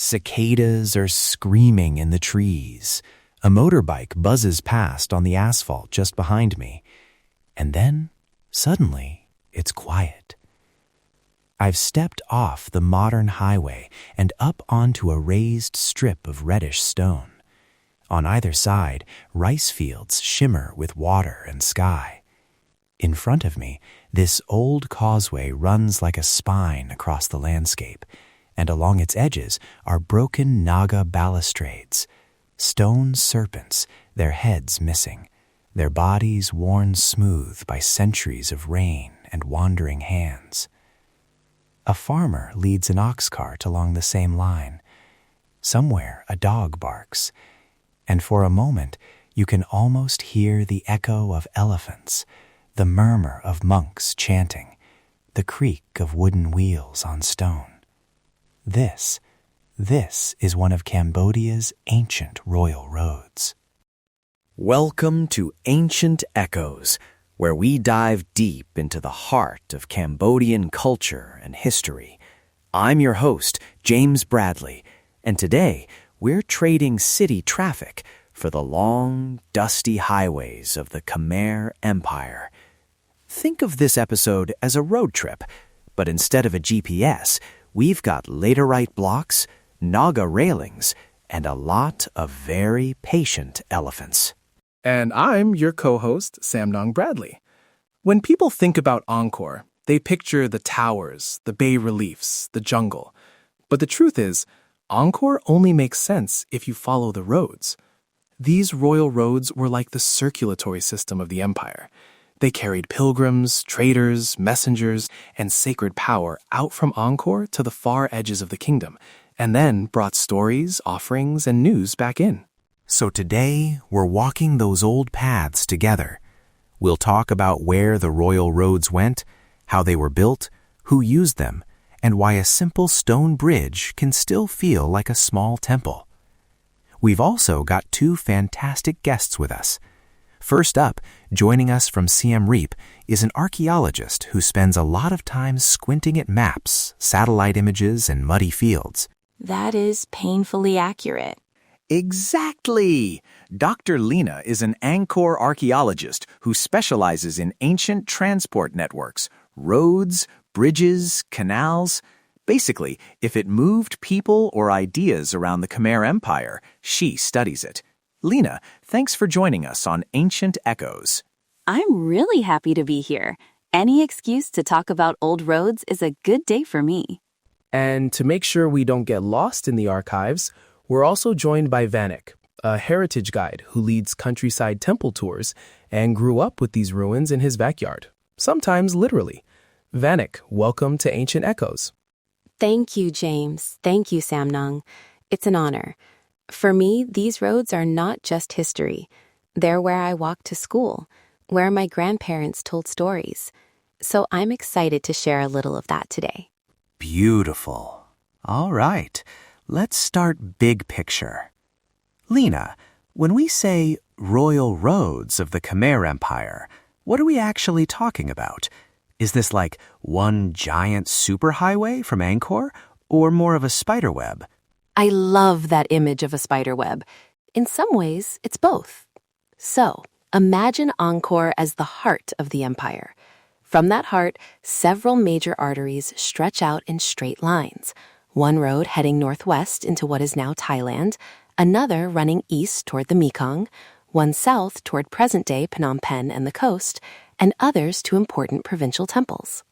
Cicadas are screaming in the trees. A motorbike buzzes past on the asphalt just behind me. And then, suddenly, it's quiet. I've stepped off the modern highway and up onto a raised strip of reddish stone. On either side, rice fields shimmer with water and sky. In front of me, this old causeway runs like a spine across the landscape, and along its edges are broken naga balustrades, stone serpents, their heads missing, their bodies worn smooth by centuries of rain and wandering hands. A farmer leads an ox cart along the same line. Somewhere a dog barks, and for a moment you can almost hear the echo of elephants, the murmur of monks chanting, the creak of wooden wheels on stone. This is one of Cambodia's ancient royal roads. Welcome to Ancient Echoes, where we dive deep into the heart of Cambodian culture and history. I'm your host, James Bradley, and today we're trading city traffic for the long, dusty highways of the Khmer Empire. Think of this episode as a road trip, but instead of a GPS, we've got laterite blocks, naga railings, and a lot of very patient elephants. And I'm your co-host, Samnang Bradley. When people think about Angkor, they picture the towers, the bas-reliefs, the jungle. But the truth is, Angkor only makes sense if you follow the roads. These royal roads were like the circulatory system of the empire. They carried pilgrims, traders, messengers, and sacred power out from Angkor to the far edges of the kingdom, and then brought stories, offerings, and news back in. So today, we're walking those old paths together. We'll talk about where the royal roads went, how they were built, who used them, and why a simple stone bridge can still feel like a small temple. We've also got two fantastic guests with us. First up, joining us from Siem Reap, is an archaeologist who spends a lot of time squinting at maps, satellite images, and muddy fields. That is painfully accurate. Exactly! Dr. Lena is an Angkor archaeologist who specializes in ancient transport networks, roads, bridges, canals. Basically, if it moved people or ideas around the Khmer Empire, she studies it. Lena, thanks for joining us on Ancient Echoes. I'm really happy to be here. Any excuse to talk about old roads is a good day for me. And to make sure we don't get lost in the archives, we're also joined by Vanek, a heritage guide who leads countryside temple tours and grew up with these ruins in his backyard, sometimes literally. Vanek, welcome to Ancient Echoes. Thank you, James. Thank you, Samnang. It's an honor. For me, these roads are not just history. They're where I walked to school, where my grandparents told stories. So I'm excited to share a little of that today. Beautiful. All right, let's start big picture. Lena, when we say royal roads of the Khmer Empire, what are we actually talking about? Is this like one giant superhighway from Angkor, or more of a spiderweb? I love that image of a spiderweb. In some ways, it's both. So, imagine Angkor as the heart of the empire. From that heart, several major arteries stretch out in straight lines. One road heading northwest into what is now Thailand, another running east toward the Mekong, one south toward present-day Phnom Penh and the coast, and others to important provincial temples.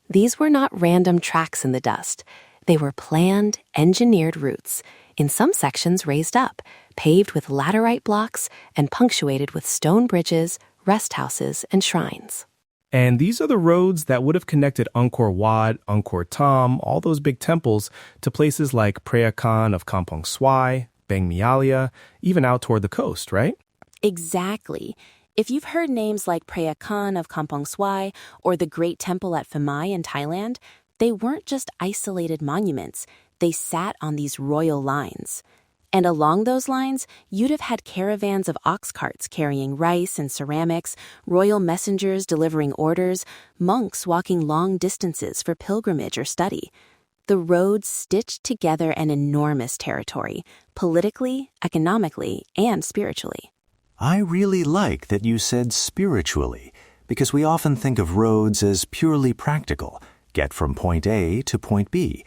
These were not random tracks in the dust. They were planned, engineered routes, in some sections raised up, paved with laterite blocks, and punctuated with stone bridges, rest houses, and shrines. And these are the roads that would have connected Angkor Wat, Angkor Thom, all those big temples, to places like Preah Khan of Kampong Swai, Bang Mialia, even out toward the coast, right? Exactly. If you've heard names like Preah Khan of Kampong Swai or the Great Temple at Pham Mai in Thailand, they weren't just isolated monuments. They sat on these royal lines. And along those lines, you'd have had caravans of ox carts carrying rice and ceramics, royal messengers delivering orders, monks walking long distances for pilgrimage or study. The roads stitched together an enormous territory, politically, economically, and spiritually. I really like that you said spiritually, because we often think of roads as purely practical, get from point A to point B.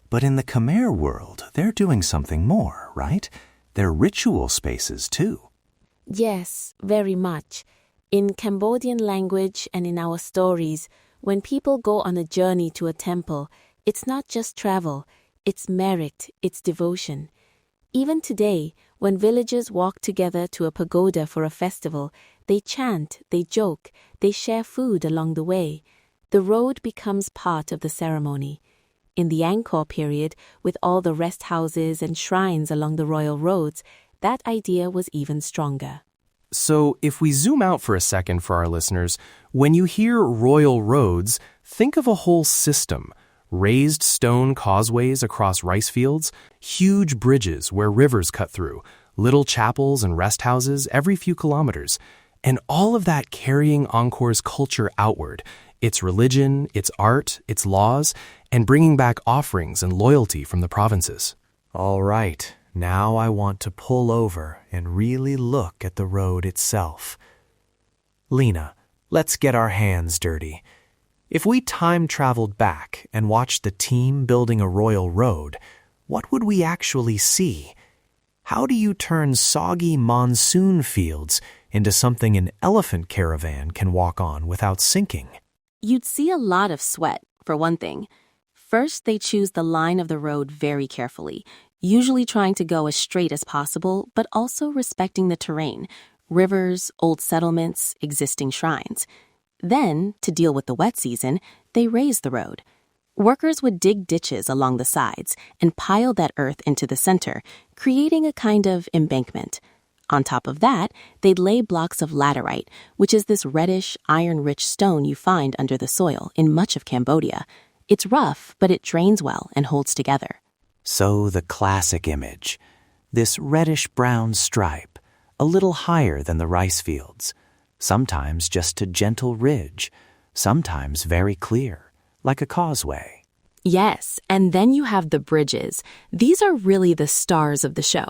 But in the Khmer world, they're doing something more, right? They're ritual spaces, too. Yes, very much. In Cambodian language and in our stories, when people go on a journey to a temple, it's not just travel, it's merit, it's devotion. Even today, when villagers walk together to a pagoda for a festival, they chant, they joke, they share food along the way. The road becomes part of the ceremony. In the Angkor period, with all the rest houses and shrines along the royal roads, that idea was even stronger. So if we zoom out for a second for our listeners, when you hear royal roads, think of a whole system. Raised stone causeways across rice fields, huge bridges where rivers cut through, little chapels and rest houses every few kilometers, and all of that carrying Angkor's culture outward, its religion, its art, its laws, and bringing back offerings and loyalty from the provinces. All right, now I want to pull over and really look at the road itself. Lena, let's get our hands dirty. If we time-traveled back and watched the team building a royal road, what would we actually see? How do you turn soggy monsoon fields into something an elephant caravan can walk on without sinking? You'd see a lot of sweat, for one thing. First, they choose the line of the road very carefully, usually trying to go as straight as possible, but also respecting the terrain, rivers, old settlements, existing shrines. Then, to deal with the wet season, they raise the road. Workers would dig ditches along the sides and pile that earth into the center, creating a kind of embankment. On top of that, they'd lay blocks of laterite, which is this reddish, iron-rich stone you find under the soil in much of Cambodia. It's rough, but it drains well and holds together. So the classic image, this reddish-brown stripe, a little higher than the rice fields, sometimes just a gentle ridge, sometimes very clear, like a causeway. Yes, and then you have the bridges. These are really the stars of the show.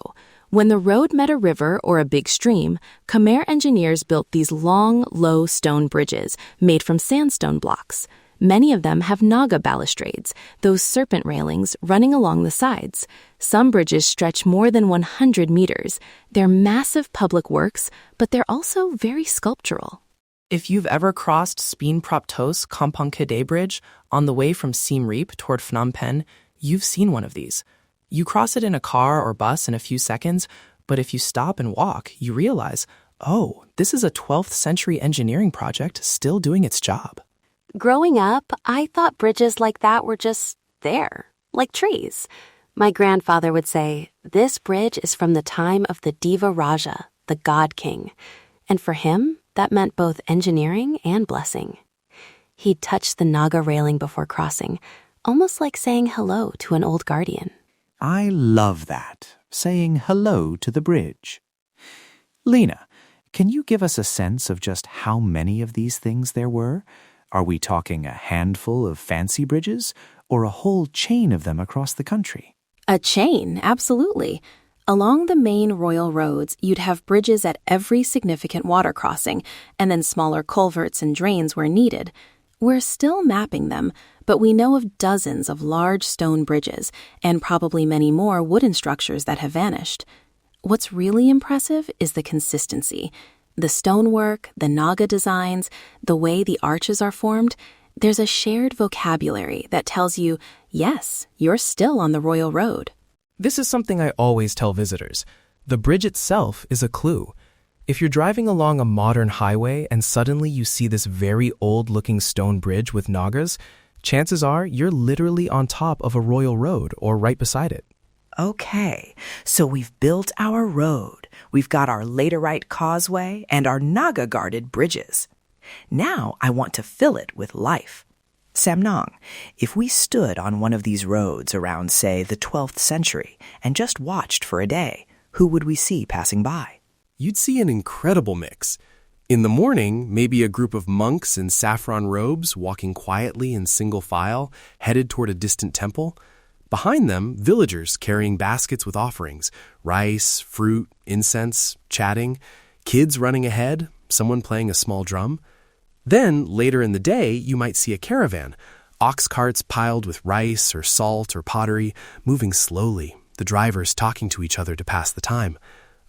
When the road met a river or a big stream, Khmer engineers built these long, low stone bridges made from sandstone blocks. Many of them have naga balustrades, those serpent railings running along the sides. Some bridges stretch more than 100 meters. They're massive public works, but they're also very sculptural. If you've ever crossed Speen Prop Tos Kampong Kade Bridge on the way from Siem Reap toward Phnom Penh, you've seen one of these. You cross it in a car or bus in a few seconds, but if you stop and walk, you realize, oh, this is a 12th century engineering project still doing its job. Growing up, I thought bridges like that were just there, like trees. My grandfather would say, "This bridge is from the time of the Deva Raja, the God King." And for him, that meant both engineering and blessing. He'd touch the naga railing before crossing, almost like saying hello to an old guardian. I love that, saying hello to the bridge. Lena, can you give us a sense of just how many of these things there were? Are we talking a handful of fancy bridges or a whole chain of them across the country? A chain, absolutely. Along the main royal roads, you'd have bridges at every significant water crossing, and then smaller culverts and drains where needed. We're still mapping them, but we know of dozens of large stone bridges, and probably many more wooden structures that have vanished. What's really impressive is the consistency. The stonework, the naga designs, the way the arches are formed, there's a shared vocabulary that tells you, yes, you're still on the royal road. This is something I always tell visitors. The bridge itself is a clue. If you're driving along a modern highway and suddenly you see this very old-looking stone bridge with nagas, chances are you're literally on top of a royal road or right beside it. Okay, so we've built our road, we've got our laterite causeway, and our naga-guarded bridges. Now I want to fill it with life. Samnang, if we stood on one of these roads around, say, the 12th century and just watched for a day, who would we see passing by? You'd see an incredible mix. In the morning, maybe a group of monks in saffron robes walking quietly in single file, headed toward a distant temple. Behind them, villagers carrying baskets with offerings, rice, fruit, incense, chatting, kids running ahead, someone playing a small drum. Then, later in the day, you might see a caravan, ox carts piled with rice or salt or pottery, moving slowly, the drivers talking to each other to pass the time.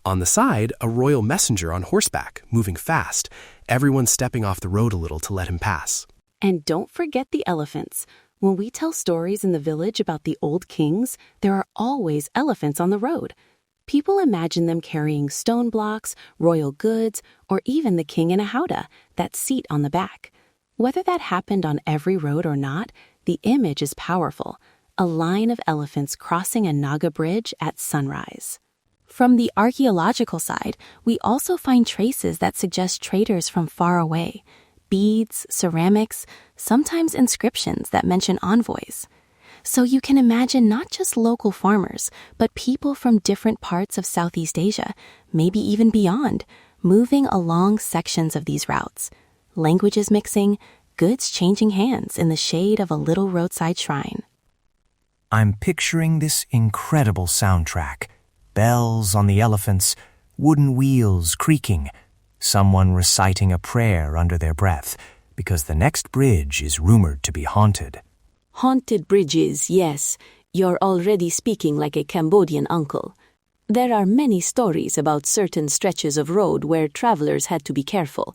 On the side, a royal messenger on horseback, moving fast, everyone stepping off the road a little to let him pass. And don't forget the elephants. When we tell stories in the village about the old kings, there are always elephants on the road. People imagine them carrying stone blocks, royal goods, or even the king in a howdah, that seat on the back. Whether that happened on every road or not, the image is powerful, a line of elephants crossing a naga bridge at sunrise. From the archaeological side, we also find traces that suggest traders from far away. Beads, ceramics, sometimes inscriptions that mention envoys. So you can imagine not just local farmers, but people from different parts of Southeast Asia, maybe even beyond, moving along sections of these routes. Languages mixing, goods changing hands in the shade of a little roadside shrine. I'm picturing this incredible soundtrack. Bells on the elephants, wooden wheels creaking, someone reciting a prayer under their breath, because the next bridge is rumored to be haunted. Haunted bridges, yes. You're already speaking like a Cambodian uncle. There are many stories about certain stretches of road where travelers had to be careful.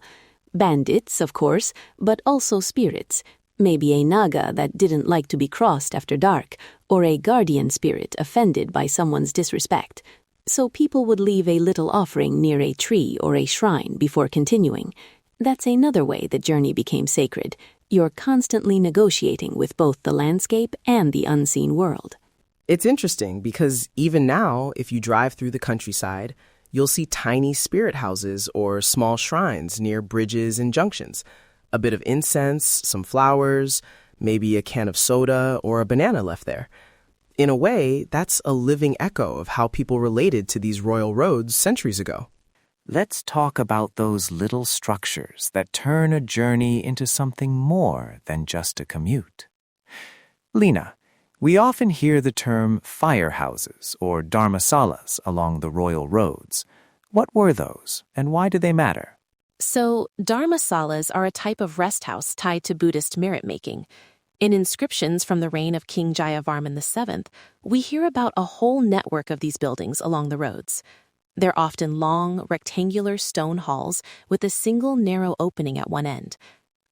Bandits, of course, but also spirits. Maybe a naga that didn't like to be crossed after dark, or a guardian spirit offended by someone's disrespect. So people would leave a little offering near a tree or a shrine before continuing. That's another way the journey became sacred. You're constantly negotiating with both the landscape and the unseen world. It's interesting because even now, if you drive through the countryside, you'll see tiny spirit houses or small shrines near bridges and junctions. A bit of incense, some flowers, maybe a can of soda or a banana left there. In a way, that's a living echo of how people related to these royal roads centuries ago. Let's talk about those little structures that turn a journey into something more than just a commute. Lena, we often hear the term firehouses or dharmasalas along the royal roads. What were those, and why do they matter? So, dharmasalas are a type of rest house tied to Buddhist merit-making. In inscriptions from the reign of King Jayavarman VII, we hear about a whole network of these buildings along the roads. They're often long, rectangular stone halls with a single narrow opening at one end.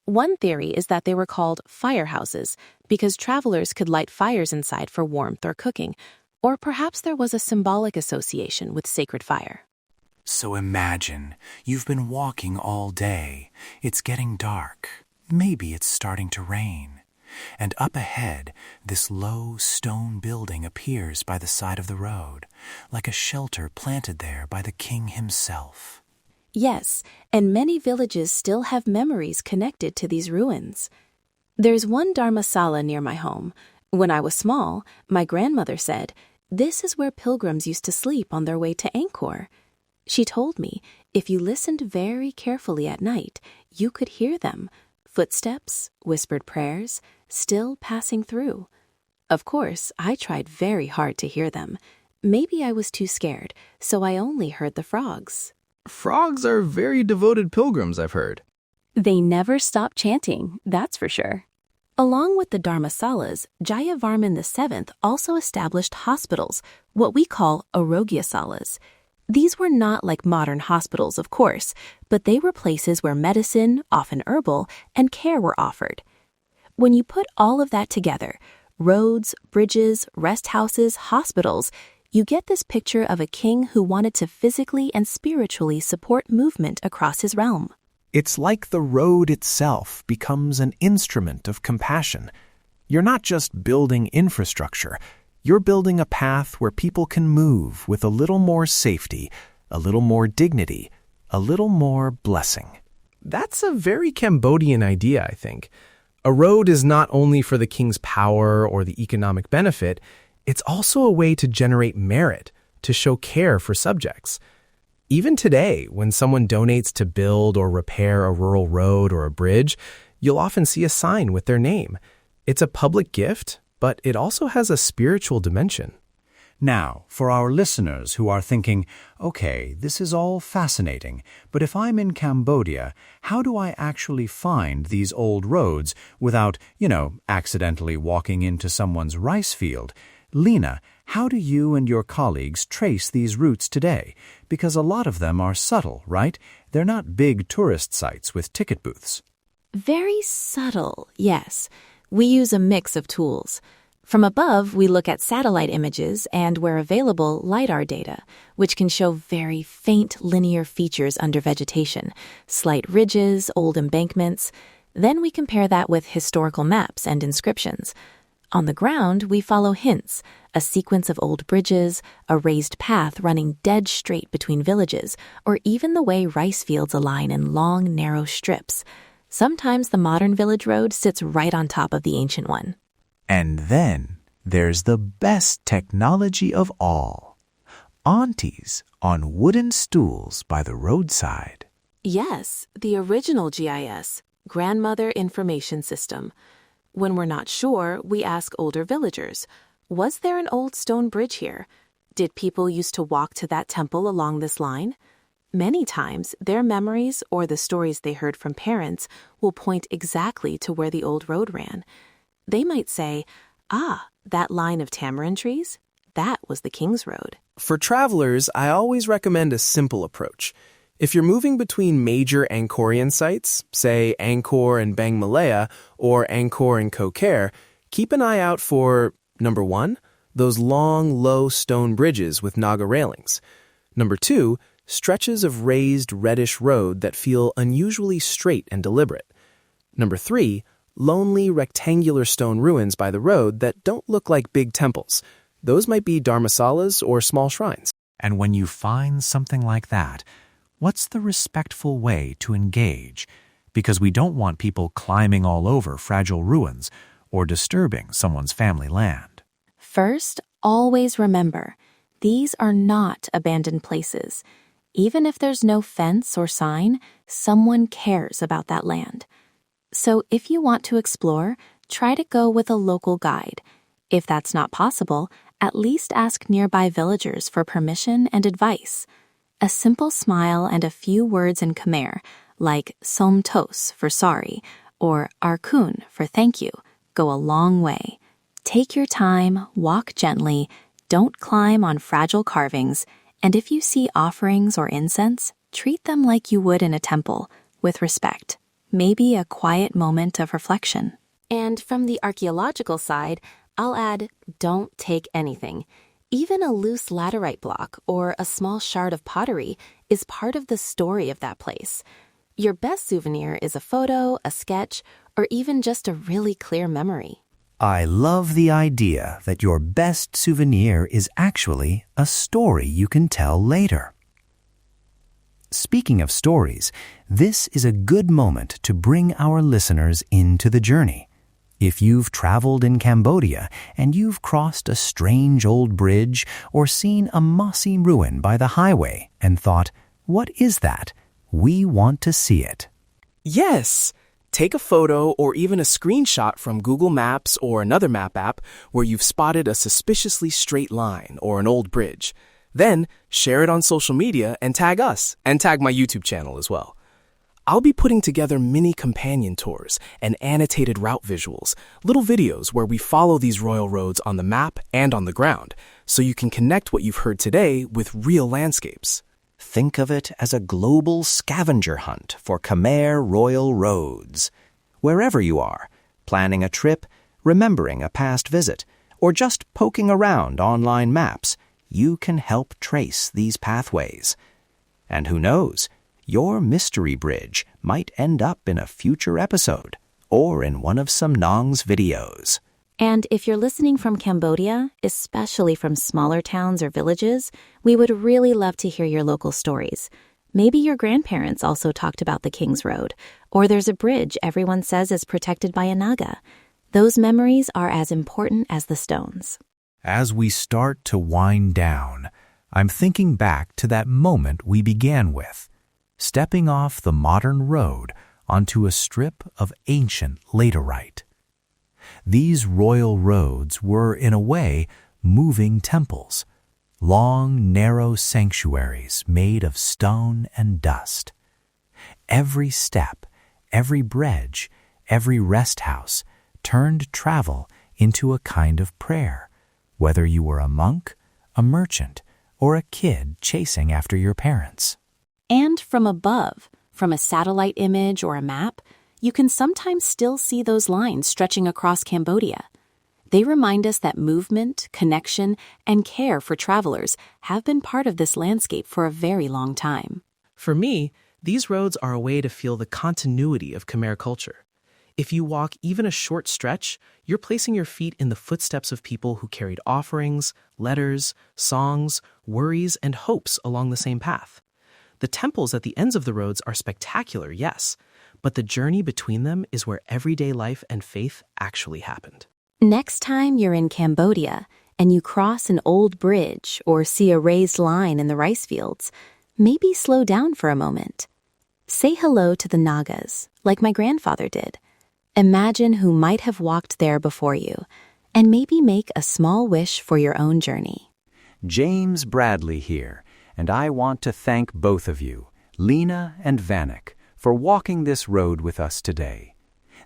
One theory is that they were called firehouses because travelers could light fires inside for warmth or cooking, or perhaps there was a symbolic association with sacred fire. So imagine, you've been walking all day. It's getting dark. Maybe it's starting to rain. And up ahead, this low stone building appears by the side of the road, like a shelter planted there by the king himself. Yes, and many villages still have memories connected to these ruins. There's one dharmasala near my home. When I was small, my grandmother said, "This is where pilgrims used to sleep on their way to Angkor." She told me, if you listened very carefully at night, you could hear them, footsteps, whispered prayers, still passing through. Of course, I tried very hard to hear them. Maybe I was too scared, so I only heard the frogs. Frogs are very devoted pilgrims, I've heard. They never stop chanting, that's for sure. Along with the dharmasalas, Jayavarman VII also established hospitals, what we call arogyasalas. These were not like modern hospitals, of course, but they were places where medicine, often herbal, and care were offered. When you put all of that together, roads, bridges, rest houses, hospitals, you get this picture of a king who wanted to physically and spiritually support movement across his realm. It's like the road itself becomes an instrument of compassion. You're not just building infrastructure. You're building a path where people can move with a little more safety, a little more dignity, a little more blessing. That's a very Cambodian idea, I think. A road is not only for the king's power or the economic benefit, it's also a way to generate merit, to show care for subjects. Even today, when someone donates to build or repair a rural road or a bridge, you'll often see a sign with their name. It's a public gift, but it also has a spiritual dimension. Now, for our listeners who are thinking, okay, this is all fascinating, but if I'm in Cambodia, how do I actually find these old roads without, accidentally walking into someone's rice field? Lena, how do you and your colleagues trace these routes today? Because a lot of them are subtle, right? They're not big tourist sites with ticket booths. Very subtle, yes. We use a mix of tools. From above, we look at satellite images and, where available, LiDAR data, which can show very faint linear features under vegetation, slight ridges, old embankments. Then we compare that with historical maps and inscriptions. On the ground, we follow hints, a sequence of old bridges, a raised path running dead straight between villages, or even the way rice fields align in long, narrow strips. Sometimes the modern village road sits right on top of the ancient one. And then there's the best technology of all. Aunties on wooden stools by the roadside. Yes, the original GIS, Grandmother Information System. When we're not sure, we ask older villagers, was there an old stone bridge here? Did people used to walk to that temple along this line? Many times, their memories or the stories they heard from parents will point exactly to where the old road ran. They might say, that line of tamarind trees? That was the King's Road. For travelers, I always recommend a simple approach. If you're moving between major Angkorian sites, say Angkor and Bang Malaya or Angkor and Kokare, keep an eye out for, number 1, those long, low stone bridges with naga railings. Number 2, stretches of raised reddish road that feel unusually straight and deliberate. Number 3, lonely rectangular stone ruins by the road that don't look like big temples. Those might be dharmasalas or small shrines. And when you find something like that, what's the respectful way to engage? Because we don't want people climbing all over fragile ruins or disturbing someone's family land. First, always remember, these are not abandoned places. Even if there's no fence or sign, someone cares about that land. So if you want to explore, try to go with a local guide. If that's not possible, at least ask nearby villagers for permission and advice. A simple smile and a few words in Khmer, like som tos for sorry or arkun for thank you, go a long way. Take your time, walk gently, don't climb on fragile carvings, and if you see offerings or incense, treat them like you would in a temple, with respect. Maybe a quiet moment of reflection. And from the archaeological side, I'll add, don't take anything. Even a loose laterite block or a small shard of pottery is part of the story of that place. Your best souvenir is a photo, a sketch, or even just a really clear memory. I love the idea that your best souvenir is actually a story you can tell later. Speaking of stories, this is a good moment to bring our listeners into the journey. If you've traveled in Cambodia and you've crossed a strange old bridge or seen a mossy ruin by the highway and thought, what is that? We want to see it. Yes! Take a photo or even a screenshot from Google Maps or another map app where you've spotted a suspiciously straight line or an old bridge. Then share it on social media and tag us, and tag my YouTube channel as well. I'll be putting together mini companion tours and annotated route visuals, little videos where we follow these royal roads on the map and on the ground, so you can connect what you've heard today with real landscapes. Think of it as a global scavenger hunt for Khmer royal roads. Wherever you are, planning a trip, remembering a past visit, or just poking around online maps, you can help trace these pathways. And who knows, your mystery bridge might end up in a future episode or in one of Samnang's videos. And if you're listening from Cambodia, especially from smaller towns or villages, we would really love to hear your local stories. Maybe your grandparents also talked about the King's Road, or there's a bridge everyone says is protected by a naga. Those memories are as important as the stones. As we start to wind down, I'm thinking back to that moment we began with, stepping off the modern road onto a strip of ancient laterite. These royal roads were, in a way, moving temples, long, narrow sanctuaries made of stone and dust. Every step, every bridge, every rest house turned travel into a kind of prayer, whether you were a monk, a merchant, or a kid chasing after your parents. And from above, from a satellite image or a map, you can sometimes still see those lines stretching across Cambodia. They remind us that movement, connection, and care for travelers have been part of this landscape for a very long time. For me, these roads are a way to feel the continuity of Khmer culture. If you walk even a short stretch, you're placing your feet in the footsteps of people who carried offerings, letters, songs, worries, and hopes along the same path. The temples at the ends of the roads are spectacular, yes, but the journey between them is where everyday life and faith actually happened. Next time you're in Cambodia and you cross an old bridge or see a raised line in the rice fields, maybe slow down for a moment. Say hello to the Nagas, like my grandfather did. Imagine who might have walked there before you, and maybe make a small wish for your own journey. James Bradley here, and I want to thank both of you, Lena and Vanek, for walking this road with us today.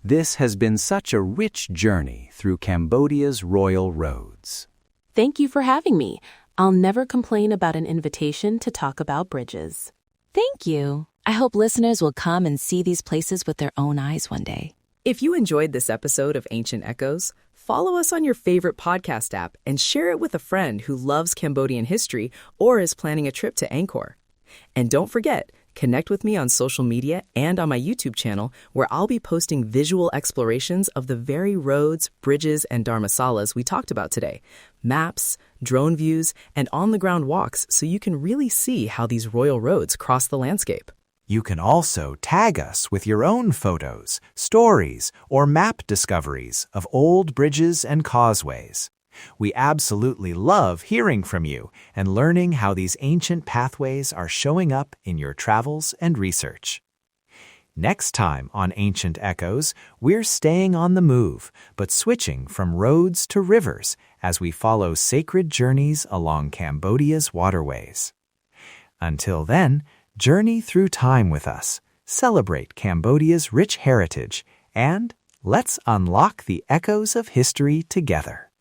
This has been such a rich journey through Cambodia's royal roads. Thank you for having me. I'll never complain about an invitation to talk about bridges. Thank you. I hope listeners will come and see these places with their own eyes one day. If you enjoyed this episode of Ancient Echoes, follow us on your favorite podcast app and share it with a friend who loves Cambodian history or is planning a trip to Angkor. And don't forget, connect with me on social media and on my YouTube channel, where I'll be posting visual explorations of the very roads, bridges, and dharmasalas we talked about today, maps, drone views, and on-the-ground walks so you can really see how these royal roads cross the landscape. You can also tag us with your own photos, stories, or map discoveries of old bridges and causeways. We absolutely love hearing from you and learning how these ancient pathways are showing up in your travels and research. Next time on Ancient Echoes, we're staying on the move, but switching from roads to rivers as we follow sacred journeys along Cambodia's waterways. Until then, journey through time with us, celebrate Cambodia's rich heritage, and let's unlock the echoes of history together.